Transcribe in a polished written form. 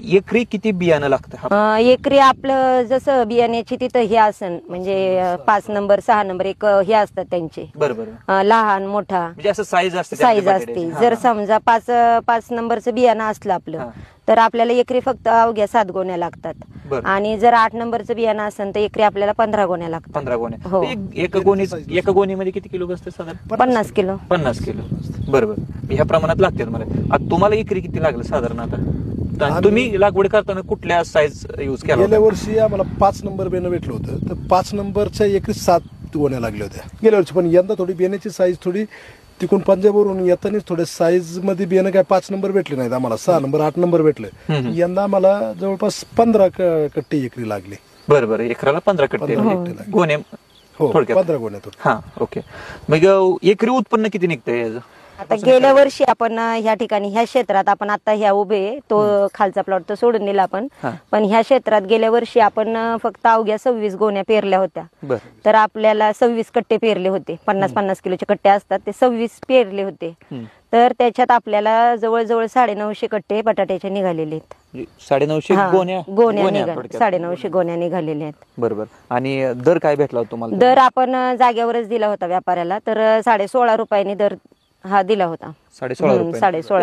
एकरी किती बियाणं लागतं? एकरी आपलं जसं बियाण्याची तिथं हे असन म्हणजे 5 नंबर 6 नंबर एक हे असतात त्यांचे. बरोबर. लहान मोठा म्हणजे असं साईज असते. साईज असते. जर समजा 5 नंबरचं बियाणं असलं आपलं तर आपल्याला एकरी फक्त अवघ्या 7 गोण्या लागतात. आणि जर 8 नंबरचं बियाणं असेल तर एकरी आपल्याला 15 गोण्या लागतात. 15 गोण्या. हो. एका गोणीमध्ये किती किलो असते साधारण? 50 किलो. 50 किलो. बरोबर. ह्या प्रमाणात लागते मला. आता तुम्हाला एकरी किती लागलं साधारण? आता तुम्ही लागवड करताना कुठल्या साईज यूज केला? गेल्या वर्षी आम्हाला 5 नंबर बियाणं भेटलं होतं, तर 5 नंबरच्या एकरी 7 गोण्या लागल्या होत्या गेल्या वर्षी. पण यंदा थोडी बियाण्याची साईज थोडी तिकडून पंजाबवरून येतानाच थोड्या साईज मध्ये बियाणं काय 5 नंबर भेटले नाहीत आम्हाला. 6 नंबर 8 नंबर भेटले. यंदा आम्हाला जवळपास 15 कट्टे एकरी लागले. बरोबर. एकराला 15 कट्टे गोण्या. हो, 15 गोण्यातून. हा, ओके. मग एकरी उत्पन्न किती निघतंय याचं? आता गेल्या वर्षी आपण ह्या ठिकाणी ह्या क्षेत्रात आपण आता ह्या उभे तो खालचा प्लॉट तो सोडून दिला आपण. पण ह्या क्षेत्रात गेल्या वर्षी आपण फक्त अवघ्या 26 गोण्या पेरल्या होत्या. तर आपल्याला 26 कट्टे पेरले होते. 50-50 किलोचे कट्टे असतात ते 26 पेरले होते. तर त्याच्यात आपल्याला जवळजवळ 950 कट्टे बटाट्याचे निघालेले आहेत. 950 गोण्या 950 गोण्या निघालेल्या आहेत. बरोबर. आणि दर काय भेटला तुम्हाला? दर आपण जागेवरच दिला होता व्यापाऱ्याला. तर 16.5 रुपयांनी दर हा दिला होता. 16.5 रुपये. 16.5